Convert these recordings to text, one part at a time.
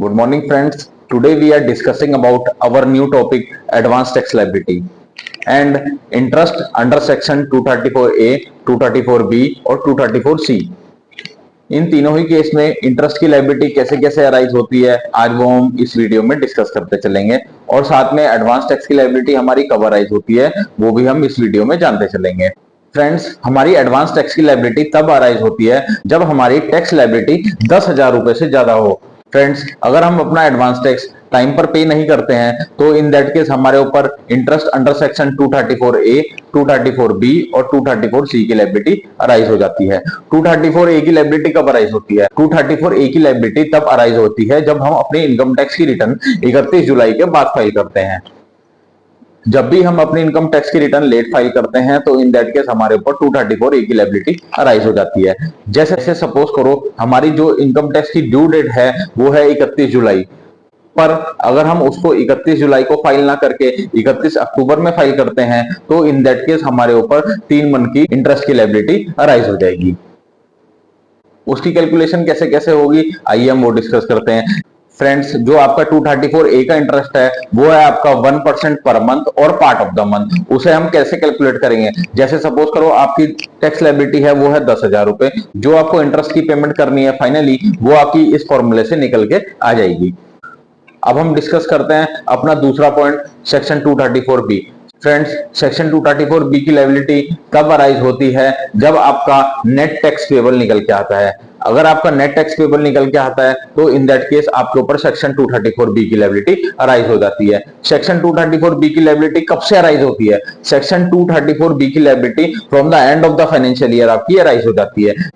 Good morning, friends. Today we are discussing about our new topic, advanced tax liability and interest under section 234A, 234B और 234C. इन तीनों ही case में interest की liability कैसे कैसे arise होती है, आज वो हम इस वीडियो में डिस्कस करते चलेंगे और साथ में एडवांस टैक्स की लायबिलिटी हमारी कब अराइज होती है वो भी हम इस वीडियो में जानते चलेंगे। फ्रेंड्स, हमारी एडवांस टैक्स की लायबिलिटी तब अराइज होती है जब हमारी टैक्स लायबिलिटी 10,000 रुपए से ज्यादा हो। फ्रेंड्स, अगर हम अपना एडवांस टैक्स टाइम पर पे नहीं करते हैं तो इन दैट केस हमारे ऊपर interest under section 234A, 234B और 234C की लायबिलिटी अराइज हो जाती है। 234A की लायबिलिटी कब अराइज होती है? 234A की लायबिलिटी तब अराइज होती है जब हम अपने इनकम टैक्स की रिटर्न 31 जुलाई के बाद फाइल करते हैं। जब भी हम अपनी इनकम टैक्स की रिटर्न लेट फाइल करते हैं तो इन दैट केस हमारे ऊपर 234A की लायबिलिटी अराइज हो जाती है। जैसे सपोज करो हमारी जो इनकम टैक्स की ड्यू डेट है वो है 31 जुलाई, पर अगर हम उसको 31 जुलाई को फाइल ना करके 31 अक्टूबर में फाइल करते हैं तो इन दैट केस हमारे ऊपर 3 मंथ की इंटरेस्ट की लायबिलिटी अराइज हो जाएगी। उसकी कैलकुलेशन कैसे कैसे होगी आइए हम वो डिस्कस करते हैं। फ्रेंड्स, जो आपका 234A का इंटरेस्ट है वो है आपका 1% पर मंथ और पार्ट ऑफ द मंथ। उसे हम कैसे कैलकुलेट करेंगे? जैसे सपोज करो आपकी टैक्स लायबिलिटी है वो है 10,000 रुपए, जो आपको इंटरेस्ट की पेमेंट करनी है फाइनली वो आपकी इस फॉर्मूले से निकल के आ जाएगी। अब हम डिस्कस करते हैं अपना दूसरा point, section 234B। Friends, section 234B की लायबिलिटी तब अराइज होती है जब आपका नेट टैक्स पेबल निकल के आता है। अगर आपका नेट टैक्स पेबल निकल के आता है तो इन दैट केस आपके ऊपर सेक्शन 234B की लायबिलिटी अराइज हो जाती है। सेक्शन 234B की लायबिलिटी कब से अराइज होती है? सेक्शन 234B की liability from the end of the financial year आपकी अराइज हो जाती है।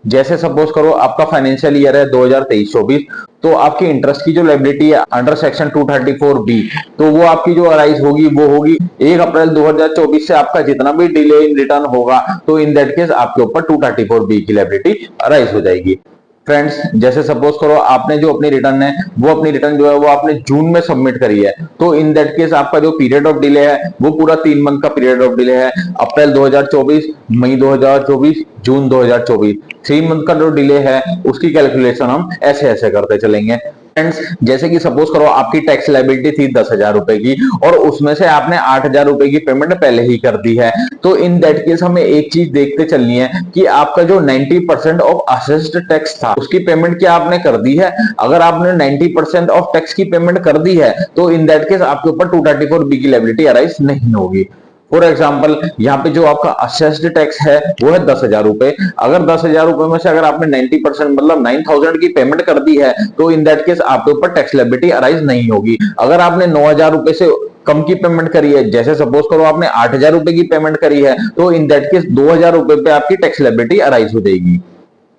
जैसे सपोज करो आपका फाइनेंशियल ईयर है 2023-24, तो आपकी इंटरेस्ट की जो लायबिलिटी है अंडर सेक्शन 234B तो वो आपकी जो अराइज होगी वो होगी 1 अप्रैल 2024 से आपका जितना भी डिले इन रिटर्न होगा तो इन दैट केस आपके ऊपर 234B की लायबिलिटी अराइज हो जाएगी। फ्रेंड्स, जैसे सपोज करो आपने जो अपनी रिटर्न है वो अपनी रिटर्न जो है वो आपने जून में सबमिट करी है तो इन दैट केस आपका जो पीरियड ऑफ डिले है वो पूरा 3 मंथ का पीरियड ऑफ डिले है। अप्रैल 2024, मई 2024, जून 2024, 3 मंथ का जो डिले है उसकी कैलकुलेशन हम ऐसे ऐसे करते चलेंगे। फ्रेंड्स, जैसे कि सपोज करो आपकी टैक्स लायबिलिटी थी 10,000 रुपए की और उसमें से आपने 8,000 रुपए की पेमेंट पहले ही कर दी है, तो इन दैट केस हमें एक चीज देखते चलनी है कि आपका जो 90% ऑफ असेस्ड टैक्स था उसकी पेमेंट क्या आपने कर दी है। अगर आपने 90% ऑफ टैक्स की पेमेंट कर दी है तो इन दैट केस आपके ऊपर 234B की लायबिलिटी अराइज नहीं होगी। फॉर एग्जाम्पल, यहाँ पे जो आपका असेस्ड टैक्स है वो है 10,000 रुपए। अगर 10,000 रुपए में से अगर आपने 90% मतलब 9,000 की पेमेंट कर दी है तो इन दैट केस आपके ऊपर टैक्स लायबिलिटी अराइज नहीं होगी। अगर आपने 9,000 रुपए से कम की पेमेंट करी है, जैसे सपोज करो आपने 8,000 रुपए की पेमेंट करी है तो इन दैट केस 2,000 रुपए पे आपकी टैक्स लायबिलिटी अराइज हो जाएगी।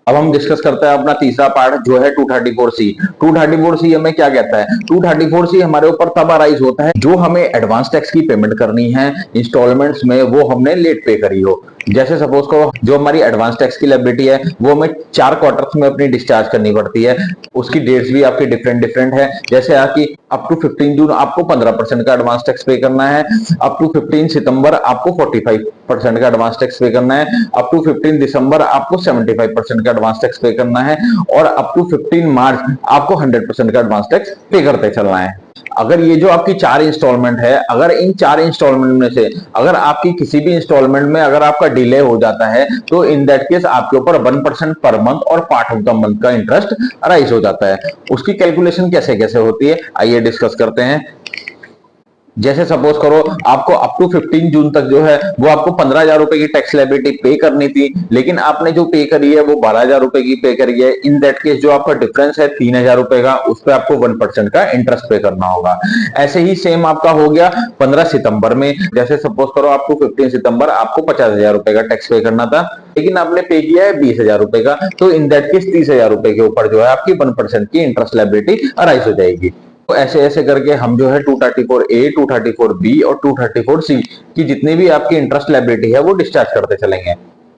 अब हम डिस्कस करते हैं अपना तीसरा पार्ट जो है 234C। 234C हमें क्या कहता है? 234C हमारे ऊपर तब अराइज होता है जो हमें एडवांस टैक्स की पेमेंट करनी है इंस्टॉलमेंट्स में, वो हमने लेट पे करी हो। जैसे सपोज करो जो हमारी एडवांस टैक्स की लायबिलिटी है वो हमें 4 क्वार्टर्स में अपनी डिस्चार्ज करनी पड़ती है। उसकी डेट्स भी आपकी डिफरेंट डिफरेंट है। जैसे आपकी अप टू 15 जून आपको 15% का एडवांस टैक्स पे करना है, अप टू 15 सितंबर आपको 45% का एडवांस टैक्स पे करना है, अप टू 15 दिसंबर आपको 75% का एडवांस टैक्स पे करना है और अप टू 15 मार्च आपको 100% का एडवांस टैक्स पे करते चलना है। अगर ये जो आपकी 4 इंस्टॉलमेंट है, अगर इन 4 इंस्टॉलमेंट में से अगर आपकी किसी भी इंस्टॉलमेंट में अगर आपका डिले हो जाता है तो इन दैट केस आपके ऊपर 1% पर मंथ और पार्ट ऑफ द मंथ का इंटरेस्ट अराइज हो जाता है। उसकी कैलकुलेशन कैसे कैसे होती है आइए डिस्कस करते हैं। जैसे सपोज करो आपको अप टू 15 जून तक जो है वो आपको 15,000 रुपए की टैक्स लायबिलिटी पे करनी थी, लेकिन आपने जो पे करी है वो 12,000 रुपए की पे करी है। इन दैट केस जो आपका डिफरेंस है 3,000 रुपए का, उस पर आपको 1% का इंटरेस्ट पे करना होगा। ऐसे ही सेम आपका हो गया 15 सितंबर में। जैसे सपोज करो आपको 15 सितंबर आपको 50,000 रुपए का टैक्स पे करना था, लेकिन आपने पे किया है 20,000 रुपए का, तो इन दैट केस 30,000 रुपए के ऊपर जो है आपकी 1% की इंटरेस्ट लायबिलिटी अराइज हो जाएगी। तो ऐसे ऐसे करके हम जो है 234A, 234B और 234C की जितनी भी आपकी इंटरेस्ट लायबिलिटी है वो डिस्चार्ज करते चलेंगे।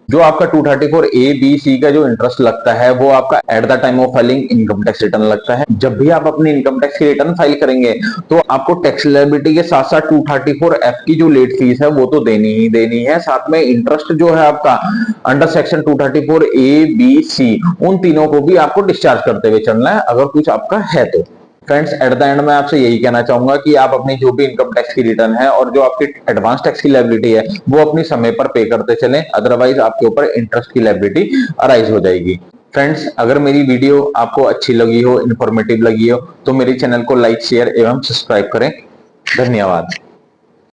जो आपका 234 ए बी सी का जो इंटरेस्ट लगता है वो आपका at the time of filing income tax return लगता है। जब भी आप अपनी इनकम टैक्स की रिटर्न फाइल करेंगे तो आपको टैक्स लायबिलिटी के साथ साथ 234 एफ की जो लेट फीस है वो तो देनी ही देनी है, साथ में इंटरेस्ट जो है आपका under section 234 A B C उन तीनों को भी आपको डिस्चार्ज करते हुए चलना है अगर कुछ आपका है तो। फ्रेंड्स, एट द एंड में आपसे यही कहना चाहूंगा कि आप अपनी जो भी इनकम टैक्स की रिटर्न है और जो आपकी एडवांस टैक्स की लायबिलिटी है वो अपनी समय पर पे करते चलें, अदरवाइज आपके ऊपर इंटरेस्ट की लायबिलिटी अराइज हो जाएगी। फ्रेंड्स, अगर मेरी वीडियो आपको अच्छी लगी हो, इंफॉर्मेटिव लगी हो तो मेरे चैनल को लाइक शेयर एवं सब्सक्राइब करें। धन्यवाद।